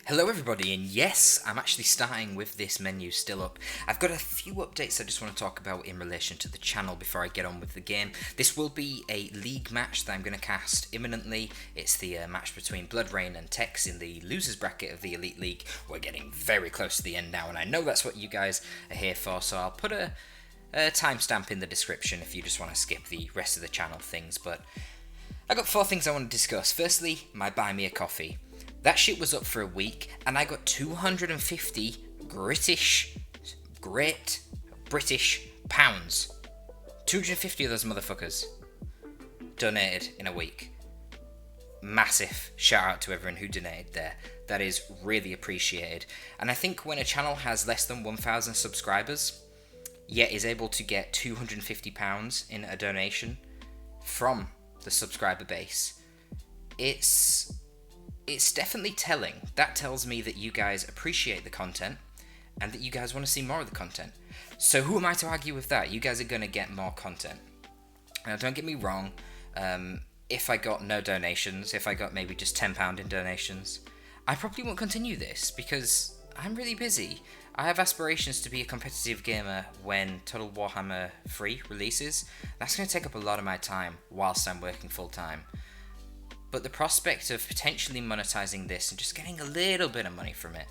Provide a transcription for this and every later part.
Hello everybody, and yes, I'm actually starting with this menu still up. I've got a few updates I just want to talk about in relation to the channel before I get on with the game. This will be a league match that I'm going to cast imminently. It's the match between Bloodrayne and Tex in the losers bracket of the Elite League. We're getting very close to the end now, and I know that's what you guys are here for, so I'll put a timestamp in the description if you just want to skip the rest of the channel things. But I got 4 things I want to discuss. Firstly, my buy me a coffee. That shit was up for a week, and I got 250 great British pounds. 250 of those motherfuckers donated in a week. Massive shout out to everyone who donated there. That is really appreciated. And I think when a channel has less than 1,000 subscribers, yet is able to get £250 in a donation from the subscriber base, it's definitely telling. That tells me that you guys appreciate the content and that you guys want to see more of the content. So who am I to argue with that? You guys are going to get more content. Now don't get me wrong, if I got no donations, if I got maybe just £10 in donations, I probably won't continue this because I'm really busy. I have aspirations to be a competitive gamer when Total Warhammer 3 releases. That's going to take up a lot of my time whilst I'm working full time. But the prospect of potentially monetizing this and just getting a little bit of money from it,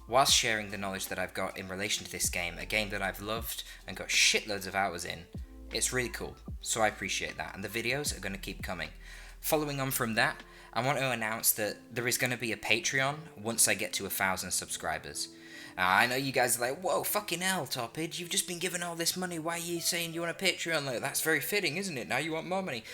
whilst sharing the knowledge that I've got in relation to this game, a game that I've loved and got shitloads of hours in, it's really cool. So I appreciate that, and the videos are going to keep coming. Following on from that, I want to announce that there is going to be a Patreon once I get to 1,000 subscribers. Now, I know you guys are like, whoa, fucking hell, Torpid, you've just been given all this money, why are you saying you want a Patreon? Like, that's very fitting, isn't it? Now you want more money.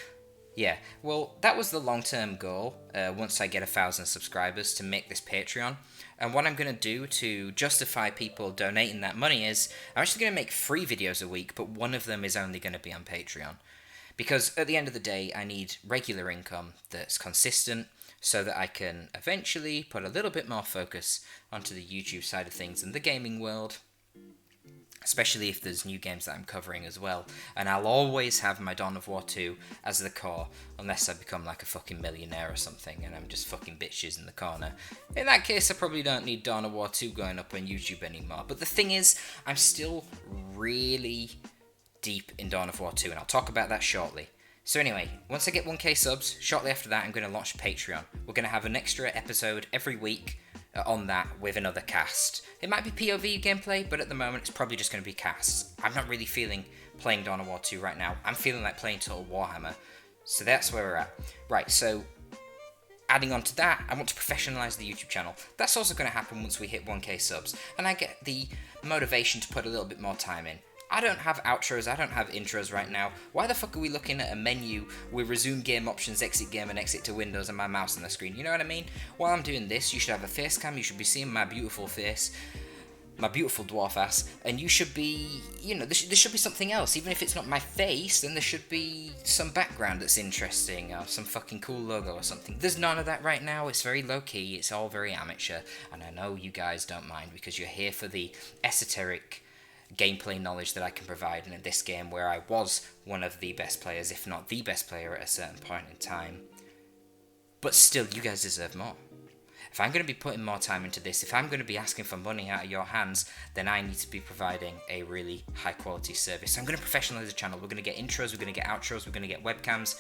Yeah, well, that was the long-term goal, once I get 1,000 subscribers, to make this Patreon. And what I'm going to do to justify people donating that money is, I'm actually going to make 3 videos a week, but one of them is only going to be on Patreon. Because at the end of the day, I need regular income that's consistent, so that I can eventually put a little bit more focus onto the YouTube side of things and the gaming world. Especially if there's new games that I'm covering as well. And I'll always have my Dawn of War 2 as the core, unless I become like a fucking millionaire or something and I'm just fucking bitches in the corner. In that case, I probably don't need Dawn of War 2 going up on YouTube anymore. But the thing is, I'm still really deep in Dawn of War 2, and I'll talk about that shortly. So anyway, once I get 1k subs, shortly after that I'm going to launch Patreon. We're going to have an extra episode every week on that with another cast. It might be POV gameplay, but at the moment it's probably just going to be casts. I'm not really feeling playing Dawn of War 2 right now. I'm feeling like playing Total Warhammer. So that's where we're at. Right, so adding on to that, I want to professionalize the YouTube channel. That's also going to happen once we hit 1k subs, and I get the motivation to put a little bit more time in. I don't have outros, I don't have intros right now. Why the fuck are we looking at a menu with resume game options, exit game, and exit to Windows and my mouse on the screen? You know what I mean? While I'm doing this, you should have a face cam, you should be seeing my beautiful face, my beautiful dwarf ass, and you should be, you know, there should be something else. Even if it's not my face, then there should be some background that's interesting, or some fucking cool logo or something. There's none of that right now. It's very low-key, it's all very amateur, and I know you guys don't mind because you're here for the esoteric gameplay knowledge that I can provide, and in this game where I was one of the best players, if not the best player at a certain point in time. But still, you guys deserve more. If I'm going to be putting more time into this, if I'm going to be asking for money out of your hands, then I need to be providing a really high quality service. So I'm going to professionalize the channel. We're going to get intros, we're going to get outros, we're going to get webcams,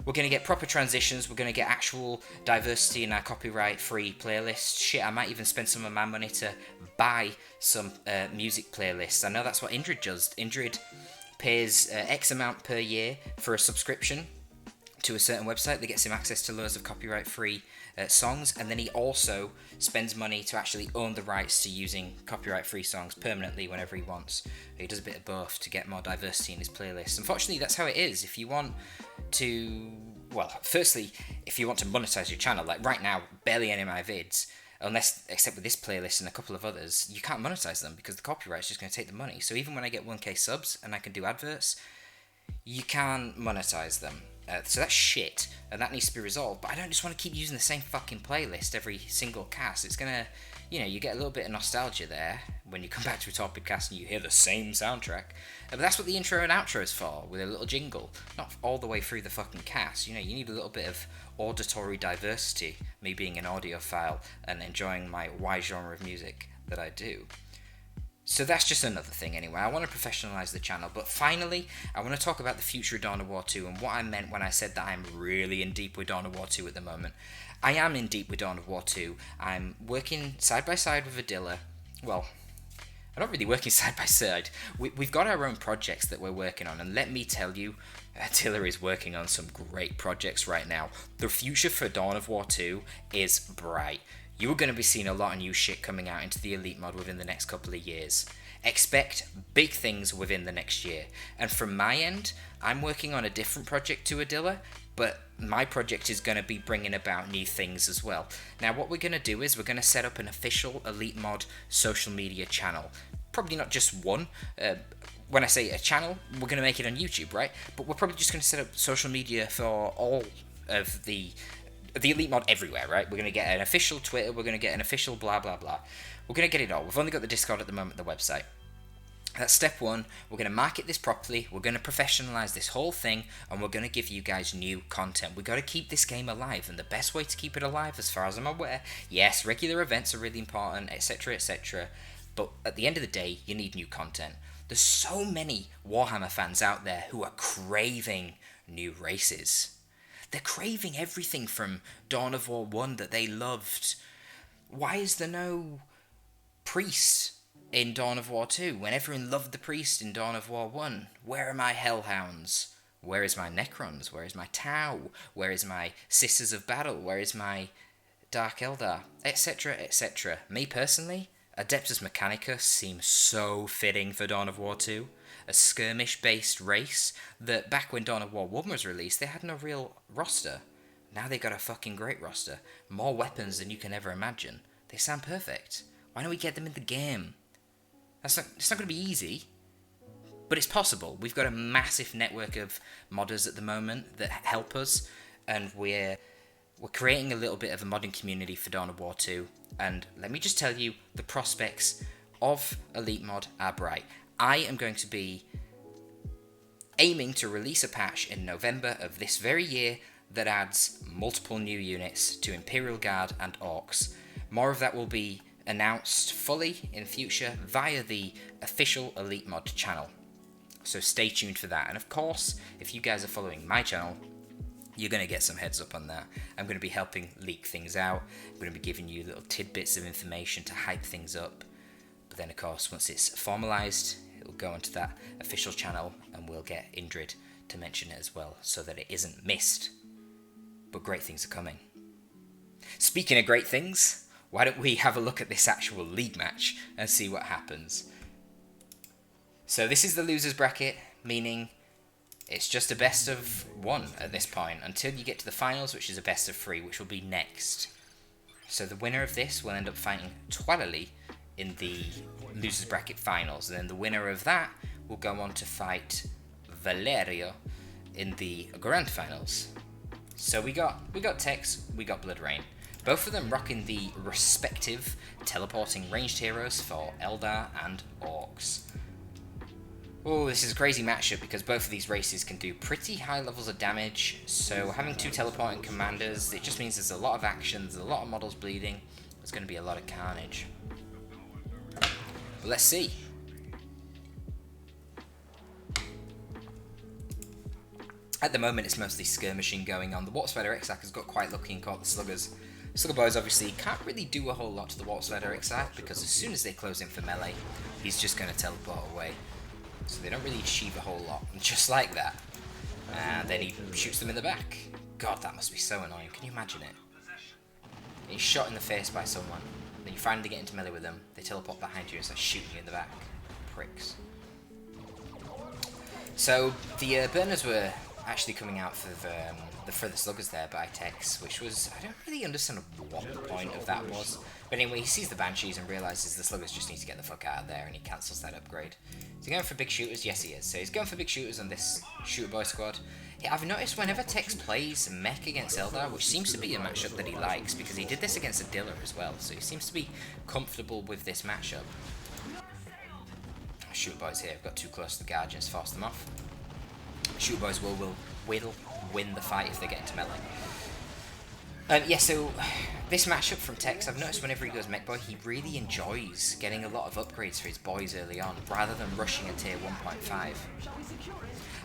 we're going to get proper transitions, we're going to get actual diversity in our copyright-free playlists. Shit, I might even spend some of my money to buy some music playlists. I know that's what Indrid does. Indrid pays X amount per year for a subscription to a certain website that gets him access to loads of copyright-free songs, and then he also spends money to actually own the rights to using copyright-free songs permanently whenever he wants. He does a bit of both to get more diversity in his playlists. Unfortunately, that's how it is. If you want to, well, firstly, if you want to monetize your channel, like right now, barely any of my vids, except with this playlist and a couple of others, you can't monetize them because the copyright's just going to take the money. So even when I get 1k subs and I can do adverts, you can't monetize them. So that's shit, and that needs to be resolved. But I don't just want to keep using the same fucking playlist every single cast. It's gonna you know, you get a little bit of nostalgia there when you come back to a Torpid cast and you hear the same soundtrack. But that's what the intro and outro is for, with a little jingle. Not all the way through the fucking cast. You know, you need a little bit of auditory diversity, me being an audiophile and enjoying my wide genre of music that I do. So that's just another thing anyway. I want to professionalize the channel, but finally, I want to talk about the future of Dawn of War 2 and what I meant when I said that I'm really in deep with Dawn of War 2 at the moment. I am in deep with Dawn of War 2. I'm working side by side with Adilla. Well, I'm not really working side by side. We've got our own projects that we're working on, and let me tell you, Adilla is working on some great projects right now. The future for Dawn of War 2 is bright. You're going to be seeing a lot of new shit coming out into the Elite mod within the next couple of years. Expect big things within the next year. And from my end, I'm working on a different project to Adilla, but my project is going to be bringing about new things as well. Now, what we're going to do is we're going to set up an official Elite mod social media channel. Probably not just one. When I say a channel, we're going to make it on YouTube, right? But we're probably just going to set up social media for all of the Elite mod everywhere, right? We're going to get an official Twitter, we're going to get an official blah blah blah. We're going to get it all. We've only got the Discord at the moment, the website. That's step one. We're going to market this properly, we're going to professionalize this whole thing, and we're going to give you guys new content. We've got to keep this game alive, and the best way to keep it alive, as far as I'm aware, yes, regular events are really important, etc, etc, but at the end of the day, you need new content. There's so many Warhammer fans out there who are craving new races. They're craving everything from Dawn of War 1 that they loved. Why is there no priest in Dawn of War 2 when everyone loved the priest in Dawn of War 1? Where are my Hellhounds? Where is my Necrons? Where is my Tau? Where is my Sisters of Battle? Where is my Dark Eldar? Etc, etc. Me personally, Adeptus Mechanicus seems so fitting for Dawn of War 2. A skirmish-based race that back when Dawn of War 1 was released, they had no real roster. Now they got a fucking great roster. More weapons than you can ever imagine. They sound perfect. Why don't we get them in the game? It's not going to be easy, but it's possible. We've got a massive network of modders at the moment that help us, and we're creating a little bit of a modding community for Dawn of War 2, and let me just tell you, the prospects of Elite Mod are bright. I am going to be aiming to release a patch in November of this very year that adds multiple new units to Imperial Guard and Orcs. More of that will be announced fully in future via the official Elite Mod channel. So stay tuned for that. And of course, if you guys are following my channel, you're going to get some heads up on that. I'm going to be helping leak things out. I'm going to be giving you little tidbits of information to hype things up. But then of course, once it's formalized, it'll go onto that official channel and we'll get Indrid to mention it as well so that it isn't missed. But great things are coming. Speaking of great things, why don't we have a look at this actual league match and see what happens. So this is the losers bracket, meaning it's just a best of one at this point until you get to the finals, which is a best of three, which will be next. So the winner of this will end up fighting Twalali in the losers bracket finals, and then the winner of that will go on to fight Valerio in the grand finals. So we got Tex, we got Bloodrayne. Both of them rocking the respective teleporting ranged heroes for Eldar and Orcs. Oh, this is a crazy matchup because both of these races can do pretty high levels of damage, so having two teleporting commanders, it just means there's a lot of action, there's a lot of models bleeding, there's going to be a lot of carnage. But let's see. At the moment, it's mostly skirmishing going on. The Warp Spider Exarch has got quite lucky and caught the Sluggers. Slugger Boys obviously can't really do a whole lot to the Warp Spider Exarch because as soon as they close in for melee, he's just going to teleport away. So they don't really achieve a whole lot. And just like that. And then he shoots them in the back. God, that must be so annoying. Can you imagine it? And he's shot in the face by someone. Then you finally get into melee with them. They teleport behind you and start shooting you in the back. Pricks. So the burners were actually coming out for the sluggers there by Tex, which was, I don't really understand what the point of that was. But anyway, he sees the Banshees and realises the sluggers just need to get the fuck out of there, and he cancels that upgrade. Is he going for big shooters? Yes, he is. So he's going for big shooters on this shooter boy squad. Yeah, I've noticed whenever Tex plays mech against Eldar, which seems to be a matchup that he likes, because he did this against Adilla as well, so he seems to be comfortable with this matchup. Shooter boys here, got too close to the Guardians, force them off. Shooter boys will win the fight if they get into melee. Yeah, so this matchup from Tex, I've noticed whenever he goes mech boy, he really enjoys getting a lot of upgrades for his boys early on, rather than rushing a tier 1.5.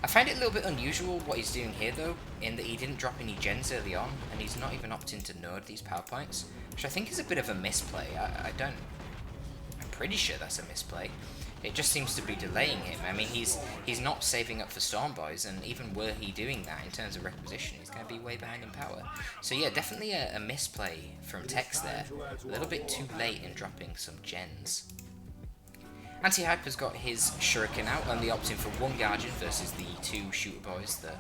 I find it a little bit unusual what he's doing here though, in that he didn't drop any gens early on, and he's not even opting to node these power points, which I think is a bit of a misplay. I'm pretty sure that's a misplay. It just seems to be delaying him. I mean, he's not saving up for Storm Boys, and even were he doing that in terms of requisition, he's going to be way behind in power. So yeah, definitely a misplay from Tex there. A little bit too late in dropping some gens. Anti-Hyper's got his Shuriken out, only opting for one Guardian versus the two Shooter Boys that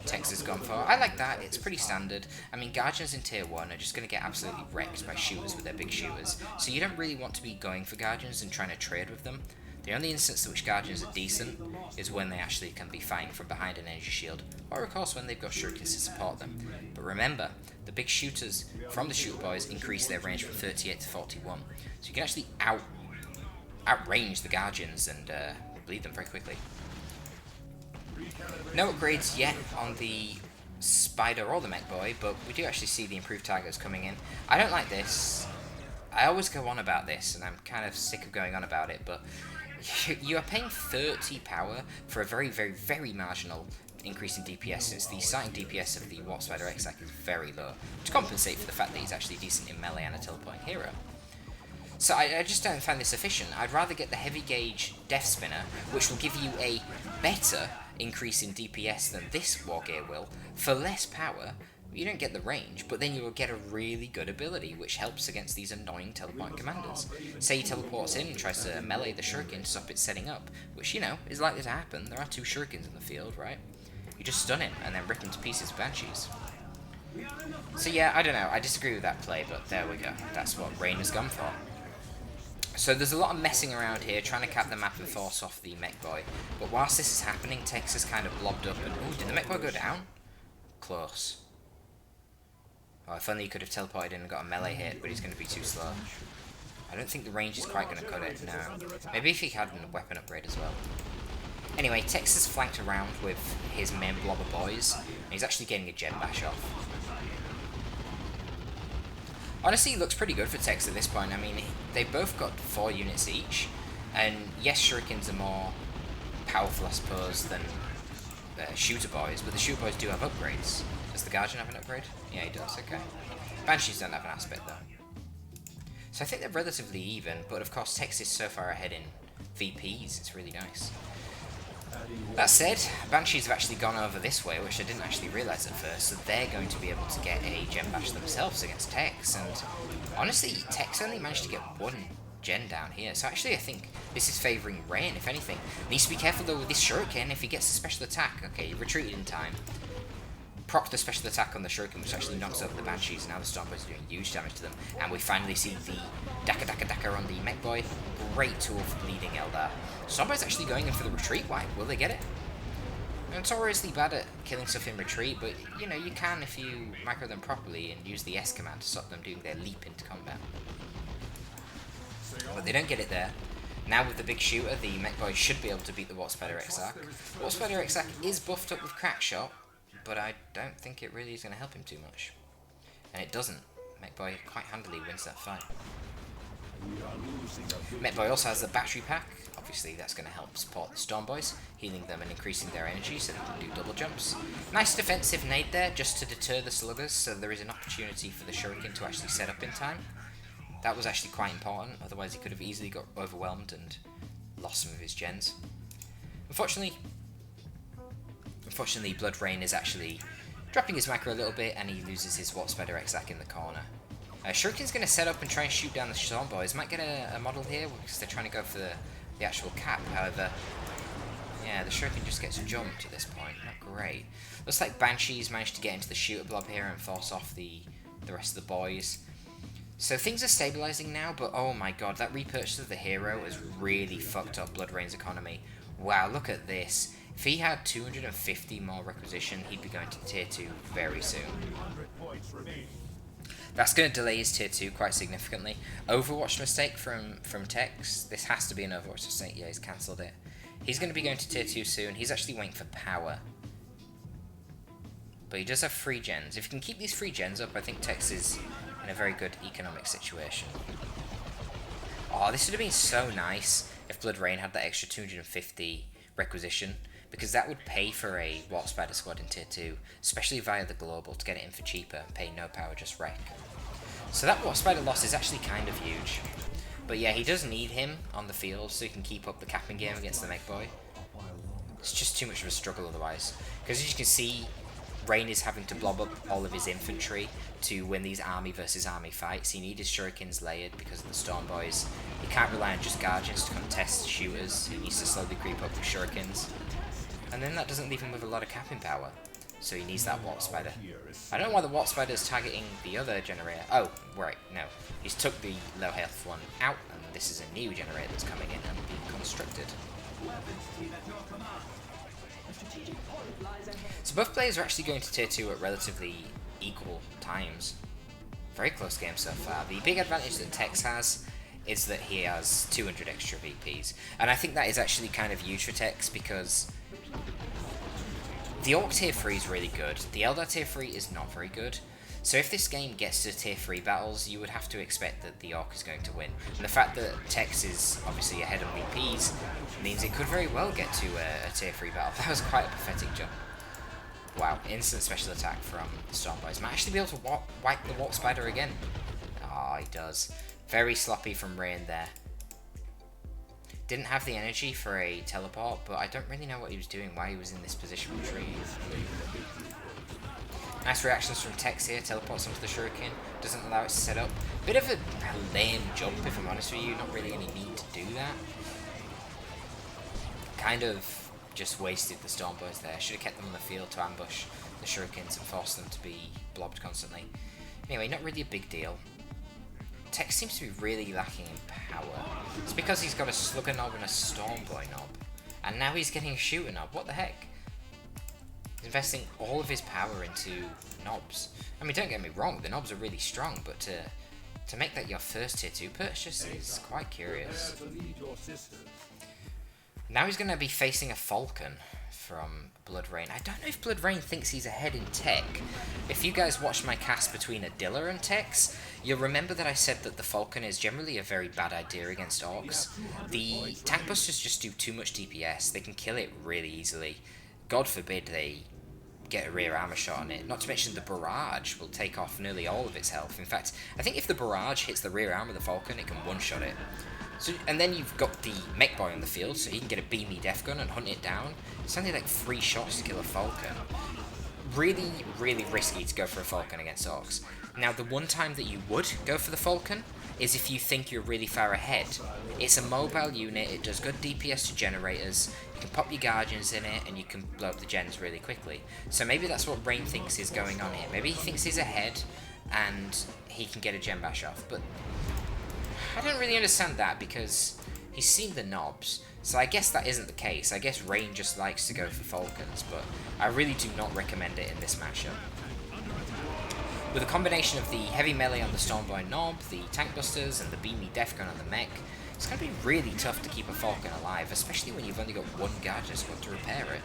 Tex has gone for. I like that, it's pretty standard. I mean, Guardians in tier 1 are just going to get absolutely wrecked by shooters with their big shooters, so you don't really want to be going for Guardians and trying to trade with them. The only instance in which Guardians are decent is when they actually can be fighting from behind an energy shield, or of course when they've got Shurikens to support them. But remember, the big shooters from the Shooter Boys increase their range from 38 to 41, so you can actually outrange the Guardians and bleed them very quickly. No upgrades yet on the Spider or the Mech Boy, but we do actually see the improved targets coming in. I don't like this. I always go on about this, and I'm kind of sick of going on about it, but you are paying 30 power for a very, very, very marginal increase in DPS, since the starting DPS of the Warp Spider Exarch is very low, to compensate for the fact that he's actually decent in melee and a teleporting hero. So I just don't find this efficient. I'd rather get the heavy gauge Death Spinner, which will give you a better increase in DPS than this War Gear will, for less power. You don't get the range, but then you will get a really good ability, which helps against these annoying teleporting commanders. Say he teleports in and tries to melee the Shuriken to stop it setting up, which, you know, is likely to happen. There are two Shurikens in the field, right? You just stun him, and then rip him to pieces with Banshees. So yeah, I don't know, I disagree with that play, but there we go. That's what Rain has gone for. So there's a lot of messing around here, trying to cap the map and force off the Mech Boy. But whilst this is happening, Tex is kind of blobbed up and... Ooh, did the Mech Boy go down? Close. Oh, if only he could have teleported in and got a melee hit, but he's going to be too slow. I don't think the range is quite going to cut it, no. Maybe if he had a weapon upgrade as well. Anyway, Tex is flanked around with his main blobber boys, and he's actually getting a gen bash off. Honestly, it looks pretty good for Tex at this point. I mean, they've both got 4 units each, and yes, Shurikens are more powerful, I suppose, than Shooter Boys, but the Shooter Boys do have upgrades. Does the Guardian have an upgrade? Yeah, he does, okay. Banshees don't have an aspect, though. So I think they're relatively even, but of course Tex is so far ahead in VPs, it's really nice. That said, Banshees have actually gone over this way, which I didn't actually realise at first, so they're going to be able to get a gen bash themselves against Tex, and honestly, Tex only managed to get 1 gen down here, so actually I think this is favouring Rain, if anything. Needs to be careful though with this Shuriken. If he gets a special attack, okay, he retreated in time. Proc the special attack on the Shuriken, which actually knocks over the Banshees, and now the Storm Boys are doing huge damage to them, and we finally see the Daka on the Mech Boy. Great tool for bleeding Eldar. Storm Boys actually going in for the retreat wipe. Will they get it? Notoriously bad at killing stuff in retreat, but you know, you can if you micro them properly and use the S command to stop them doing their leap into combat. But they don't get it there. Now with the big shooter, the Mech Boy should be able to beat the Warp Spider Exarch. Warp Spider Exarch is buffed up with Crackshot, but I don't think it really is going to help him too much. And it doesn't. Mech Boy quite handily wins that fight. Mech Boy also has a battery pack. Obviously that's going to help support the Storm Boys, healing them and increasing their energy so they can do double jumps. Nice defensive nade there just to deter the sluggers, so there is an opportunity for the Shuriken to actually set up in time. That was actually quite important, otherwise he could have easily got overwhelmed and lost some of his gens. Unfortunately, Bloodrayne is actually dropping his macro a little bit, and he loses his Warp Spider Exarch in the corner. Shuriken's going to set up and try and shoot down the Storm Boys. Might get a model here, because they're trying to go for the actual cap. However, yeah, the Shuriken just gets jumped at this point. Not great. Looks like Banshees managed to get into the shooter blob here and force off the rest of the boys. So things are stabilising now, but oh my god, that repurchase of the hero has really fucked up Bloodrayne's economy. Wow, look at this. If he had 250 more requisition, he'd be going to tier 2 very soon. That's going to delay his tier 2 quite significantly. Overwatch mistake from Tex. This has to be an Overwatch mistake. Yeah, he's cancelled it. He's going to be going to tier 2 soon. He's actually waiting for power. But he does have free gens. If he can keep these free gens up, I think Tex is in a very good economic situation. Oh, this would have been so nice if Bloodrayne had that extra 250 requisition, because that would pay for a Warp Spider squad in tier 2, especially via the global, to get it in for cheaper and pay no power, just wreck. So that Warp Spider loss is actually kind of huge. But yeah, he does need him on the field so he can keep up the capping game against the Mech Boy. It's just too much of a struggle otherwise. Because as you can see, Rain is having to blob up all of his infantry to win these army versus army fights. He needs his shurikens layered because of the Storm Boys. He can't rely on just guardians to contest shooters. He needs to slowly creep up with shurikens. And then that doesn't leave him with a lot of capping power. So he needs that Warp Spider. I don't know why the Warp Spider is targeting the other generator. Oh, right, no. He's took the low health one out, and this is a new generator that's coming in and being constructed. So both players are actually going to tier 2 at relatively equal times. Very close game so far. The big advantage that Tex has is that he has 200 extra VPs. And I think that is actually kind of huge for Tex because the Orc tier 3 is really good. The Eldar tier 3 is not very good. So if this game gets to tier 3 battles, you would have to expect that the Orc is going to win. And the fact that Tex is obviously ahead on VPs means it could very well get to a tier 3 battle. That was quite a pathetic jump. Wow, instant special attack from the Storm Boys. Might actually be able to wipe the Warp Spider again. Ah, he does. Very sloppy from Rain there. Didn't have the energy for a teleport, but I don't really know what he was doing, why he was in this position with trees. Nice reactions from Tex here, teleports onto the shuriken, doesn't allow it to set up. Bit of a lame jump if I'm honest with you, not really any need to do that. Kind of just wasted the Storm Boys there, should have kept them on the field to ambush the shurikens and force them to be blobbed constantly. Anyway, not really a big deal. Tex seems to be really lacking in power. It's because he's got a Slugger Knob and a Storm Boy Knob. And now he's getting a Shooter Knob, what the heck? He's investing all of his power into knobs. I mean, don't get me wrong, the knobs are really strong, but to make that your first tier 2 purchase is quite curious. Now he's going to be facing a Falcon from Bloodrayne. I don't know if Bloodrayne thinks he's ahead in tech. If you guys watched my cast between Adilla and Tex, you'll remember that I said that the Falcon is generally a very bad idea against Orcs. The tank busters just do too much DPS. They can kill it really easily. God forbid they get a rear armor shot on it. Not to mention the barrage will take off nearly all of its health. In fact, I think if the barrage hits the rear arm of the Falcon, it can one-shot it. So, and then you've got the Mech Boy on the field, so he can get a beamy death gun and hunt it down. It's only like 3 shots to kill a Falcon. Really, really risky to go for a Falcon against Orcs. Now, the one time that you would go for the Falcon is if you think you're really far ahead. It's a mobile unit, it does good DPS to generators, you can pop your Guardians in it, and you can blow up the gens really quickly. So maybe that's what Rain thinks is going on here. Maybe he thinks he's ahead, and he can get a gen bash off, but I don't really understand that because he's seen the knobs, so I guess that isn't the case. I guess Rain just likes to go for Falcons, but I really do not recommend it in this matchup. With a combination of the heavy melee on the Stormboy Knob, the tank busters, and the beamy death gun on the mech, it's going to be really tough to keep a Falcon alive, especially when you've only got one Guardian squad to repair it.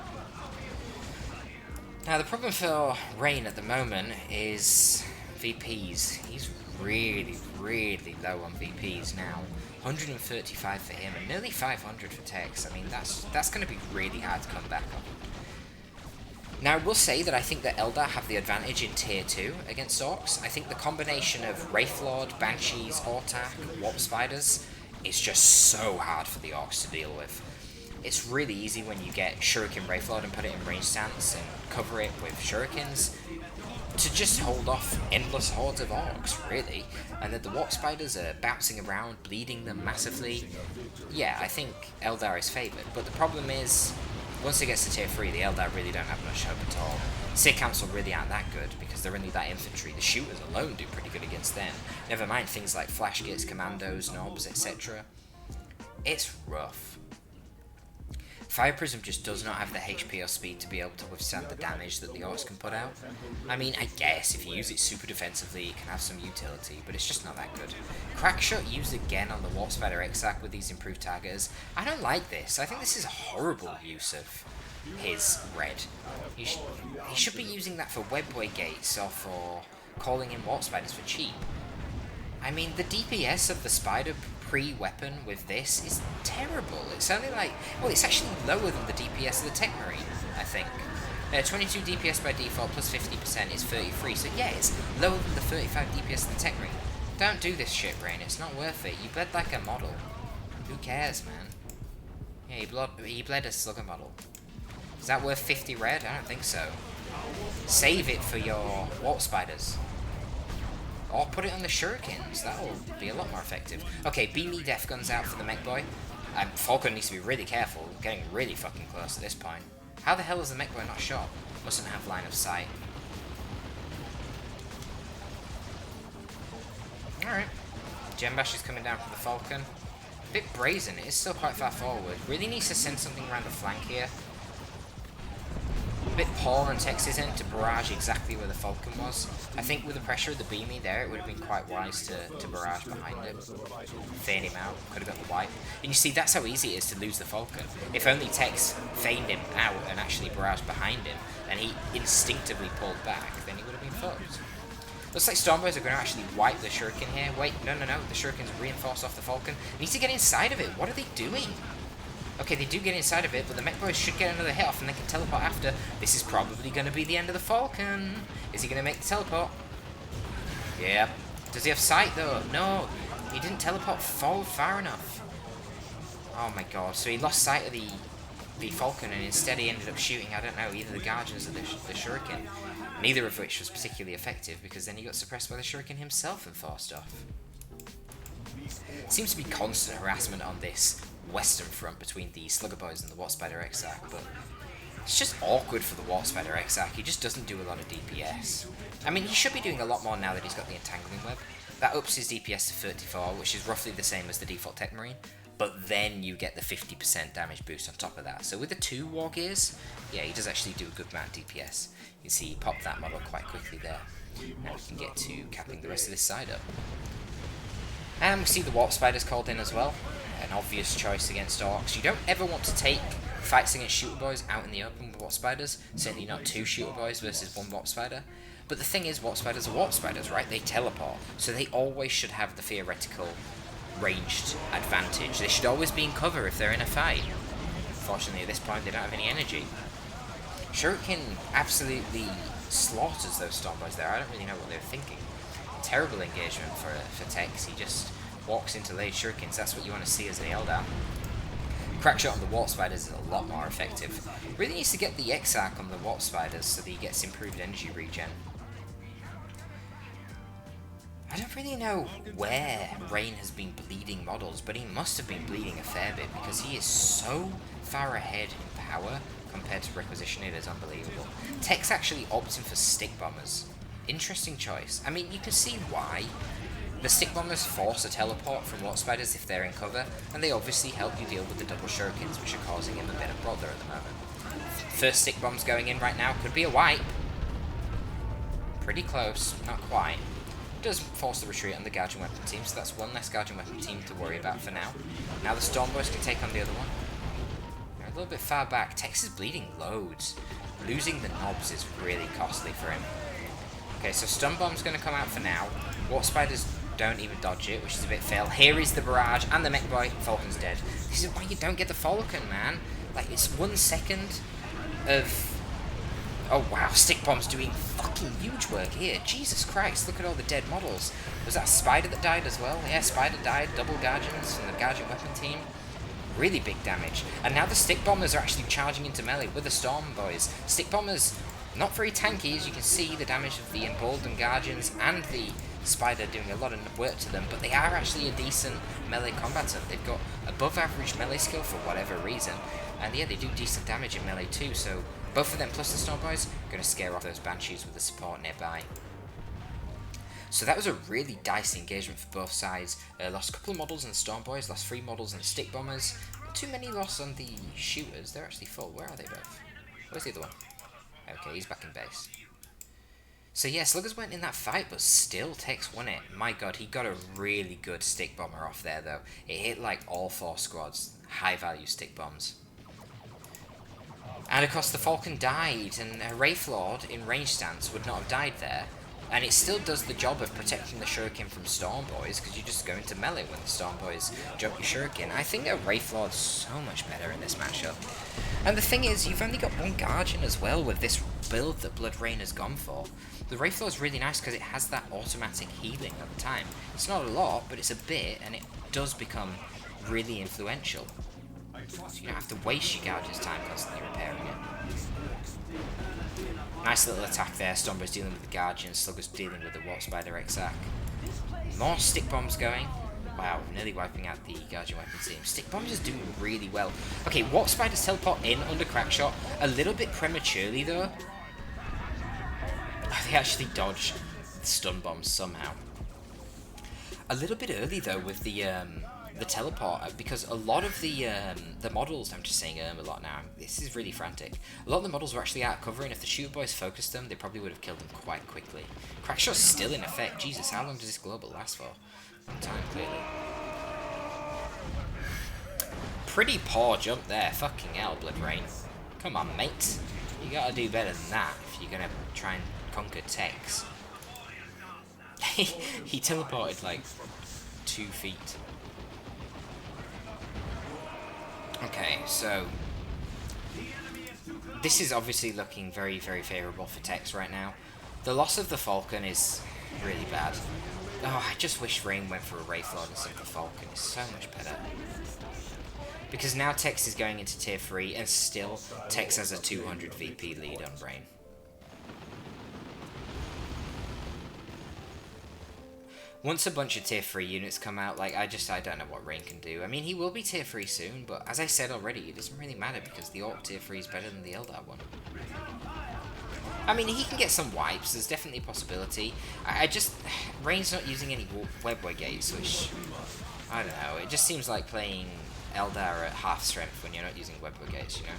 Now the problem for Rain at the moment is VPs. He's really, really low on VPs now. 135 for him and nearly 500 for Tex. I mean, that's going to be really hard to come back on. Now, I will say that I think that Eldar have the advantage in tier 2 against Orcs. I think the combination of Wraithlord, Banshees, Autark, Warp Spiders is just so hard for the Orcs to deal with. It's really easy when you get Shuriken Wraithlord and put it in range stance and cover it with Shurikens to just hold off endless hordes of Orcs, really. And that the Warp Spiders are bouncing around, bleeding them massively. Yeah, I think Eldar is favoured, but the problem is, once it gets to tier 3, the Eldar really don't have much hope at all. Seer Council really aren't that good, because they're only that infantry. The shooters alone do pretty good against them. Never mind things like Flash Gits, Commandos, Knobs, etc. It's rough. Fire Prism just does not have the HP or speed to be able to withstand the damage that the Orcs can put out. I mean, I guess if you use it super defensively, it can have some utility, but it's just not that good. Crackshot used again on the Warp Spider Exarch with these improved targeters. I don't like this. I think this is a horrible use of his red. He should be using that for Webway Gates or for calling in Warp Spiders for cheap. I mean, the DPS of the Spider pre-weapon with this is terrible. It's only like, well, it's actually lower than the DPS of the Tech Marine, I think. 22 DPS by default plus 50% is 33, so yeah, it's lower than the 35 DPS of the Tech Marine. Don't do this shit, Brain, it's not worth it. You bled like a model. Who cares, man? Yeah, he bled a slugger model. Is that worth 50 red? I don't think so. Save it for your Warp Spiders. Or put it on the Shurikens, that'll be a lot more effective. Okay, Beamy Death Guns out for the Mech Boy. Falcon needs to be really careful, getting really fucking close at this point. How the hell is the Mech Boy not shot? Mustn't have line of sight. Alright. Gembash is coming down for the Falcon. A bit brazen, it is still quite far forward. Really needs to send something around the flank here. A bit poor on Tex's end to barrage exactly where the Falcon was. I think with the pressure of the Beamy there, it would have been quite wise to barrage behind him. Feign him out, could have got the wipe. And you see, that's how easy it is to lose the Falcon. If only Tex feigned him out and actually barraged behind him, and he instinctively pulled back, then he would have been fucked. Looks like Stormboys are going to actually wipe the Shuriken here. Wait, no, the Shuriken's reinforced off the Falcon. Need to get inside of it. What are they doing? Okay, they do get inside of it, but the Mech Boys should get another hit off and they can teleport after. This is probably going to be the end of the Falcon. Is he going to make the teleport? Yeah. Does he have sight, though? No. He didn't teleport forward far enough. Oh my god. So he lost sight of the Falcon and instead he ended up shooting, I don't know, either the Guardians or the Shuriken. Neither of which was particularly effective because then he got suppressed by the Shuriken himself and forced off. Seems to be constant harassment on this western front between the Slugger Boys and the Warp Spider Exarch, but it's just awkward for the Warp Spider Exarch. He just doesn't do a lot of DPS. I mean, he should be doing a lot more now that he's got the Entangling Web. That ups his DPS to 34, which is roughly the same as the default Tech Marine, but then you get the 50% damage boost on top of that. So with the 2 War Gears, yeah, he does actually do a good amount of DPS. You can see he popped that model quite quickly there. Now we can get to capping the rest of this side up. And we see the Warp Spiders called in as well. An obvious choice against Orcs. You don't ever want to take fights against Shooter Boys out in the open with Warp Spiders. Certainly not 2 Shooter Boys versus 1 Warp Spider. But the thing is, Warp Spiders are Warp Spiders, right? They teleport. So they always should have the theoretical ranged advantage. They should always be in cover if they're in a fight. Unfortunately, at this point, they don't have any energy. Shuriken absolutely slaughters those Storm Boys there. I don't really know what they were thinking. Terrible engagement for Tex. He just walks into laid Shurikens. That's what you want to see as an Eldar. Crackshot on the Warp Spiders is a lot more effective. Really needs to get the Exarch on the Warp Spiders so that he gets improved energy regen. I don't really know where Rain has been bleeding models, but he must have been bleeding a fair bit because he is so far ahead in power compared to Requisition. It is unbelievable. Tex actually opting for Stick Bombers. Interesting choice. I mean, you can see why. The Stick Bombers force a teleport from Warp Spiders if they're in cover, and they obviously help you deal with the double Shurikens, which are causing him a bit of bother at the moment. First Stick Bombs going in right now could be a wipe. Pretty close, not quite. Does force the retreat on the Guardian Weapon team, so that's one less Guardian Weapon team to worry about for now. Now the Storm Boys can take on the other one. They're a little bit far back. Tex is bleeding loads. Losing the knobs is really costly for him. Okay, so Stun Bomb's going to come out for now. Warp Spiders don't even dodge it, which is a bit fail. Here is the barrage and the Mech Boy. Falcon's dead. This is why you don't get the Falcon, man. Like, it's 1 second of... Oh wow, Stick Bomb's doing fucking huge work here. Jesus Christ, look at all the dead models. Was that Spider that died as well? Yeah, Spider died. Double Guardians from the Guardian Weapon team. Really big damage. And now the Stick Bombers are actually charging into melee with the Storm Boys. Stick Bombers, not very tanky, as you can see. The damage of the Emboldened Guardians and the Spider doing a lot of work to them, but they are actually a decent melee combatant. They've got above average melee skill for whatever reason, and yeah, they do decent damage in melee too, so both of them plus the Storm Boys are going to scare off those Banshees with the support nearby. So that was a really dicey engagement for both sides. Lost a couple of models in the Storm Boys, lost 3 models in the Stick Bombers. too many loss on the shooters. They're actually full. Where are they both? Where's the other one? Okay, he's back in base. So yeah, Sluggers went in that fight, but still Tex won it. My god, he got a really good stick bomber off there, though. It hit like all 4 squads. High value stick bombs. And of course the Falcon died, and a Wraith Lord in range stance would not have died there. And it still does the job of protecting the Shuriken from Storm Boys, because you just go into melee when the Storm Boys jump your Shuriken. I think a Wraith Lord's so much better in this matchup. And the thing is, you've only got one Guardian as well with this build that Bloodrayne has gone for. The Wraith Lord's really nice because it has that automatic healing at the time. It's not a lot, but it's a bit, and it does become really influential. So you don't have to waste your Guardian's time constantly repairing it. Nice little attack there. Stormboy's dealing with the Guardian, Slugger's dealing with the Warp Spider Exarch. More stick bombs going. Wow, nearly wiping out the Guardian weapon team. Stick bombs is doing really well. Okay, Warp Spiders teleport in under Crackshot. A little bit prematurely though. Oh, they actually dodge the stun bombs somehow. A little bit early though with the teleport, because a lot of the models, I'm just saying a lot now, this is really frantic. A lot of the models were actually out of cover, and if the Shooter Boys focused them, they probably would have killed them quite quickly. Crackshot's still in effect. Jesus, how long does this global last for? Long time, clearly. Pretty poor jump there. Fucking hell, Bloodrayne. Come on, mate. You gotta do better than that if you're gonna try and conquer Tex. He teleported like 2 feet. Okay, so this is obviously looking very, very favourable for Tex right now. The loss of the Falcon is really bad. Oh, I just wish Rain went for a Wraith Lord instead of the Falcon. It's so much better. Because now Tex is going into tier 3, and still Tex has a 200 VP lead on Rain. Once a bunch of tier 3 units come out, like, I don't know what Rain can do. I mean, he will be tier 3 soon, but as I said already, it doesn't really matter because the Orc tier 3 is better than the Eldar one. I mean, he can get some wipes, there's definitely a possibility. Rain's not using any webway gates, which, I don't know, it just seems like playing Eldar at half strength when you're not using webway gates, you know?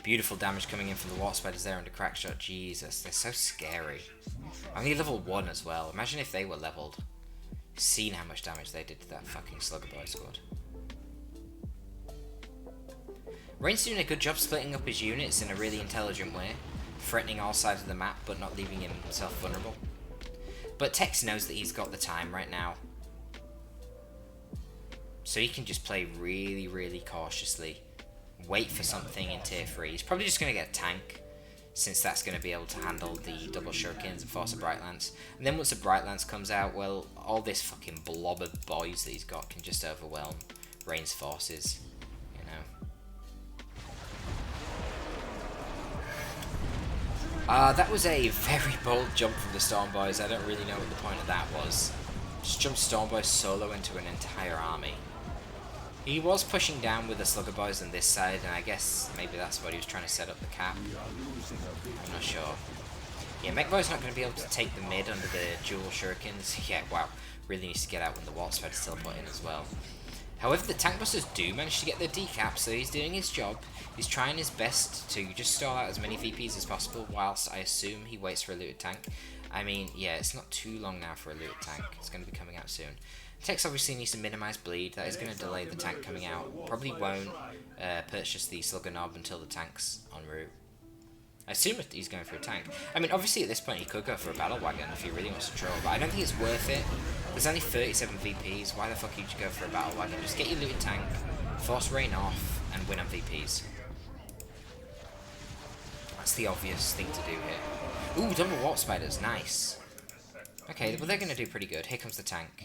Beautiful damage coming in from the Warp Spiders there under Crackshot. Jesus, they're so scary. Only level 1 as well. Imagine if they were leveled. Seen how much damage they did to that fucking Slugger Boy squad. Rain's doing a good job splitting up his units in a really intelligent way, threatening all sides of the map but not leaving himself vulnerable. But Tex knows that he's got the time right now, so he can just play really, really cautiously. Wait for something in tier 3. He's probably just going to get a tank, since that's going to be able to handle the double shurikens and force a Bright Lance. And then once the Bright Lance comes out, well, all this fucking blob of boys that he's got can just overwhelm Rain's forces, you know. That was a very bold jump from the Storm Boys. I don't really know what the point of that was. Just jumped Storm Boys solo into an entire army. He was pushing down with the Slugger Boys on this side, and I guess maybe that's what he was trying to set up the cap. I'm not sure. Yeah, Mech Boy's not going to be able to take the mid under the dual shurikens. Yeah, wow. Really needs to get out when the Warp Spider's teleport in as well. However, the Tank Busters do manage to get their decap, so he's doing his job. He's trying his best to just stall out as many VPs as possible, whilst I assume he waits for a looted tank. I mean, yeah, it's not too long now for a looted tank. It's going to be coming out soon. Tex obviously needs to minimise bleed. That is going to delay the tank coming out. Probably won't purchase the Slugger Knob until the tank's en route. I assume he's going for a tank. I mean, obviously at this point he could go for a Battle Wagon if he really wants to troll, but I don't think it's worth it. There's only 37 VPs. Why the fuck would you go for a Battle Wagon? Just get your looted tank, force Rain off, and win on VPs. That's the obvious thing to do here. Ooh, double Warp Spiders. Nice. Okay, well they're going to do pretty good. Here comes the tank.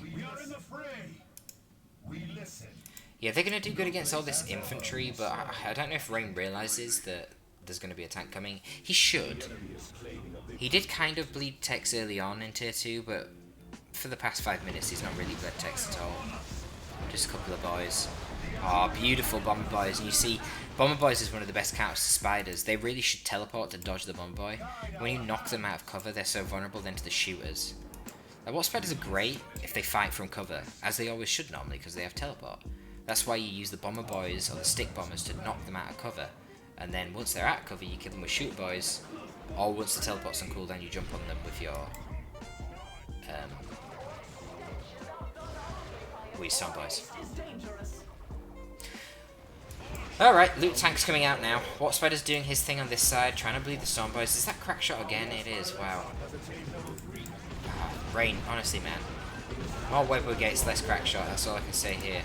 Yeah, they're going to do good against all this infantry, but I don't know if Rain realises that there's going to be a tank coming. He should. He did kind of bleed Tex early on in tier 2, but for the past 5 minutes he's not really bled Tex at all. Just a couple of boys. Oh, beautiful Bomber Boys. And you see, Bomber Boys is one of the best counters to Spiders. They really should teleport to dodge the Bomber Boy. When you knock them out of cover, they're so vulnerable then to the shooters. Warp Spiders are great if they fight from cover, as they always should normally, because they have teleport. That's why you use the Bomber Boys or the Stick Bombers to knock them out of cover. And then once they're out of cover, you kill them with Shoot Boys. Or once the teleport's on cooldown, you jump on them with your Storm Boys. Alright, Loot Tank's coming out now. Warp Spider's doing his thing on this side, trying to bleed the Storm Boys. Is that crack shot again? It is, wow. Rain, honestly, man. More Webber Gates, less crack shot, that's all I can say here.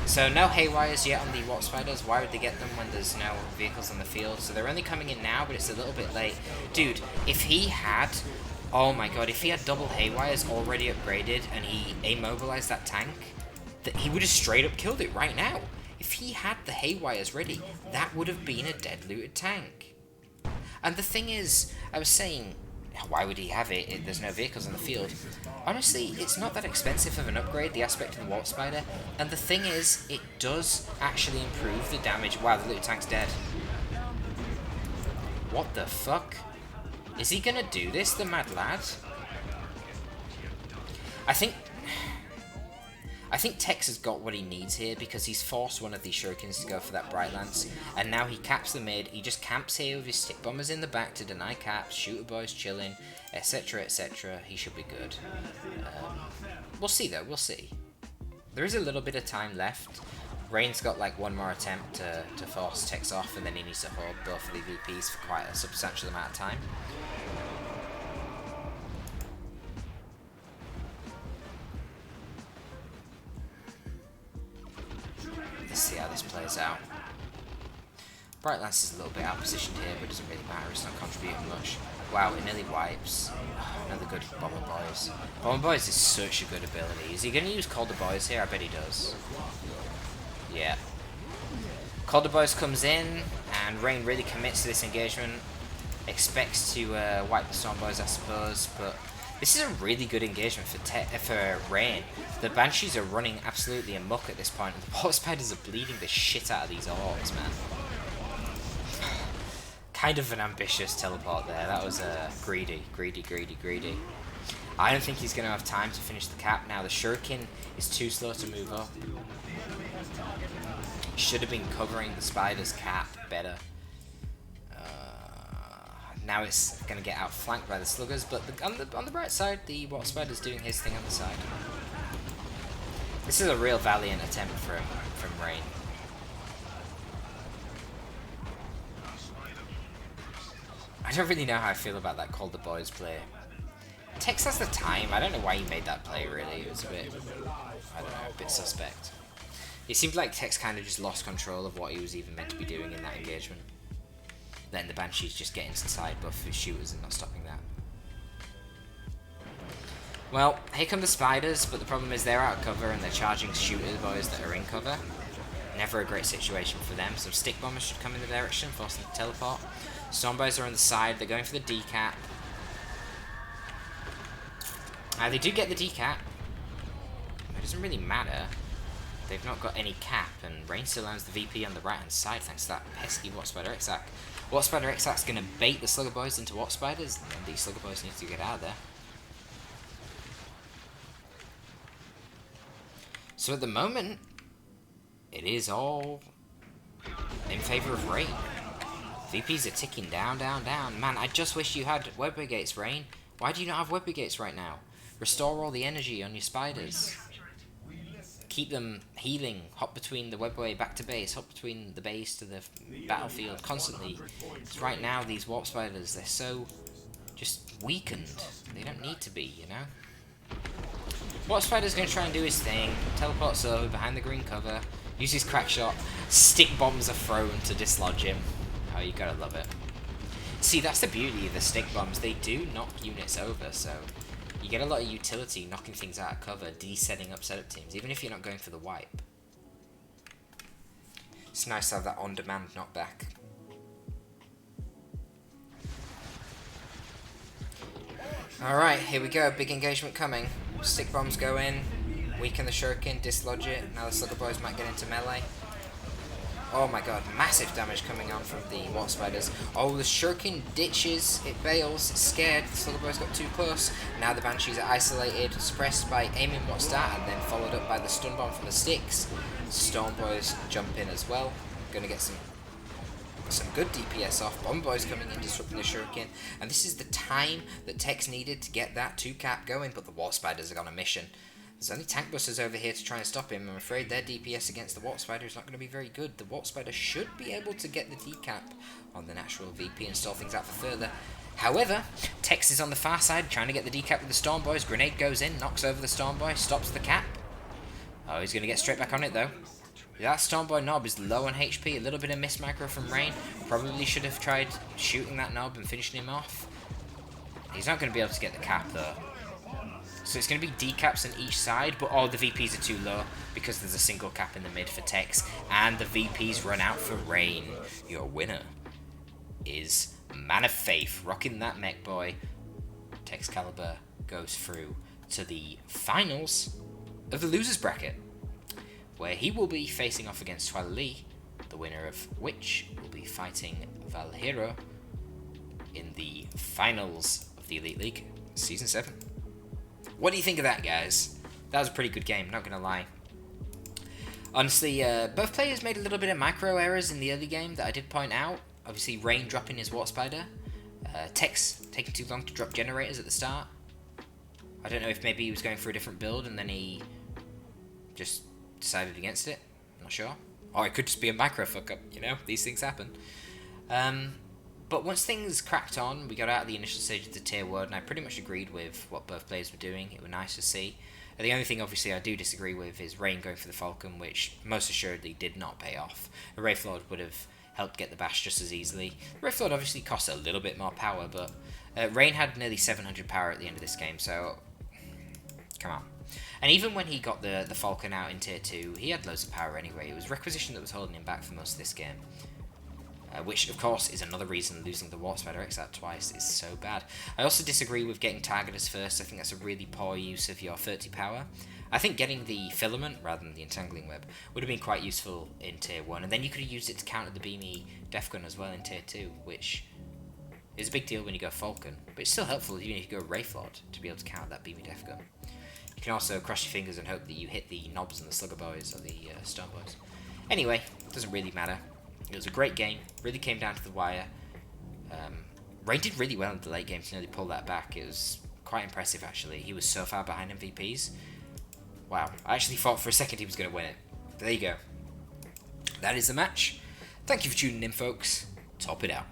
So no Haywires yet on the Warp Spiders. Why would they get them when there's no vehicles on the field? So they're only coming in now, but it's a little bit late. Dude, if he had... Oh my god, if he had double Haywires already upgraded and he immobilized that tank, he would have straight up killed it right now. If he had the Haywires ready, that would have been a dead looted tank. And the thing is, I was saying, why would he have it? There's no vehicles on the field. Honestly, it's not that expensive of an upgrade, the aspect of the Warp Spider. And the thing is, it does actually improve the damage. Wow, the looted tank's dead. What the fuck? Is he gonna do this, the mad lad? I think Tex has got what he needs here because he's forced one of these shurikens to go for that Bright Lance, and now he caps the mid. He just camps here with his Stick Bombers in the back to deny caps, Shooter Boys chilling, etc, etc. He should be good. We'll see though, we'll see. There is a little bit of time left. Rain's got like one more attempt to force Tex off, and then he needs to hold both of the VPs for quite a substantial amount of time. Let's see how this plays out. Bright Lance is a little bit out of position here, but it doesn't really matter, it's not contributing much. Wow, it nearly wipes. Another good Bomber Boys. Bomber Boys is such a good ability. Is he going to use Calder Boys here? I bet he does. Yeah. Calder Boys comes in, and Rain really commits to this engagement. Expects to wipe the Storm Boys, I suppose, but this is a really good engagement for Rain. The Banshees are running absolutely amok at this point, and the Warp Spiders are bleeding the shit out of these orcs, man. Kind of an ambitious teleport there. That was greedy. I don't think he's going to have time to finish the cap now. The Shuriken is too slow to move up. Should have been covering the Spider's cap better. Now it's going to get outflanked by the Sluggers, but on the bright side, the Warp Spider's doing his thing on the side. This is a real valiant attempt from Rain. I don't really know how I feel about that Calder Boys play. Tex has the time. I don't know why he made that play, really. It was a bit, I don't know, a bit suspect. It seemed like Tex kind of just lost control of what he was even meant to be doing in that engagement. Letting the Banshees just get into the side buff his shooters and not stopping that. Well, here come the Spiders, but the problem is they're out of cover and they're charging Shooter Boys that are in cover. Never a great situation for them. Some Stick Bombers should come in the direction, forcing them to teleport. Storm Boys are on the side, they're going for the decap. They do get the decap. It doesn't really matter. They've not got any cap, and Rain still owns the VP on the right hand side thanks to that pesky Warp Spider Exarch. Warp Spider Exarch's going to bait the Slugger Boys into Warp Spiders, and these Slugger Boys need to get out of there. So at the moment, it is all in favour of Rain. VPs are ticking down. Man, I just wish you had Web Brigates, Rain. Why do you not have Web Brigates right now? Restore all the energy on your Spiders. Keep them healing. Hop between the webway back to base. Hop between the base to the battlefield constantly. Because right now, these Warp Spiders, they're so just weakened. They don't need to be, you know? Warp Spider's going to try and do his thing. Teleports over behind the green cover. Uses crack shot. Stick bombs are thrown to dislodge him. Oh, you gotta love it. See, that's the beauty of the stick bombs. They do knock units over, so you get a lot of utility knocking things out of cover, de-setting up setup teams, even if you're not going for the wipe. It's nice to have that on-demand knockback. Alright, here we go. Big engagement coming. Stick bombs go in, weaken the shuriken, dislodge it. Now the Slugger Boys might get into melee. Oh my god, massive damage coming on from the Watt Spiders. Oh, the Shuriken ditches, it bails, it's scared, the Slugger Boys got too close. Now the Banshees are isolated, suppressed by aiming Watt Start, and then followed up by the Stun Bomb from the Sticks. Storm Boys jump in as well. Gonna get some good DPS off. Bomb Boys coming in, disrupting the Shuriken. And this is the time that Tex needed to get that 2-cap going, but the Watt Spiders are on a mission. There's only tank busters over here to try and stop him. I'm afraid their DPS against the Watt Spider is not going to be very good. The Watt Spider should be able to get the decap on the natural VP and stall things out for further. However, Tex is on the far side trying to get the decap with the Storm Boys. Grenade goes in, knocks over the Storm Boy, stops the cap. Oh, he's going to get straight back on it though. That Storm Boy Nob is low on HP, a little bit of miss micro from Rain. Probably should have tried shooting that Nob and finishing him off. He's not going to be able to get the cap though. So it's going to be decaps on each side, but the VPs are too low because there's a single cap in the mid for Tex, and the VPs run out for Rain. Your winner is Man of Faith, rocking that mech boy. Texcalibur goes through to the finals of the losers bracket, where he will be facing off against Twali, the winner of which will be fighting Valhero in the finals of the Elite League Season 7. What do you think of that, guys? That was a pretty good game, not gonna lie. Honestly, both players made a little bit of micro errors in the early game that I did point out. Obviously, Rain dropping his Watt Spider. Tex taking too long to drop generators at the start. I don't know if maybe he was going for a different build and then he just decided against it. I'm not sure. Or it could just be a micro fuck up, you know? These things happen. But once things cracked on, we got out of the initial stage of the tier world, and I pretty much agreed with what both players were doing. It was nice to see. The only thing, obviously, I do disagree with is Rain going for the Falcon, which most assuredly did not pay off. A Wraithlord would have helped get the Bash just as easily. The Wraithlord obviously costs a little bit more power, but Rain had nearly 700 power at the end of this game, so come on. And even when he got the Falcon out in tier 2, he had loads of power anyway. It was Requisition that was holding him back for most of this game. Which, of course, is another reason losing the Watt Spider X out twice is so bad. I also disagree with getting Targeters first. I think that's a really poor use of your 30 power. I think getting the Filament, rather than the Entangling Web, would have been quite useful in Tier 1. And then you could have used it to counter the Beamy Death Gun as well in Tier 2, which is a big deal when you go Falcon. But it's still helpful even if you go Wraithlord to be able to counter that Beamy Death Gun. You can also cross your fingers and hope that you hit the Knobs and the Slugger Boys or the Stone Boys. Anyway, it doesn't really matter. It was a great game, really came down to the wire. Rain did really well in the late game to nearly pull that back. It was quite impressive actually. He was so far behind MVPs. Wow, I actually thought for a second he was going to win it. But there you go. That is the match. Thank you for tuning in, folks. Torpid out.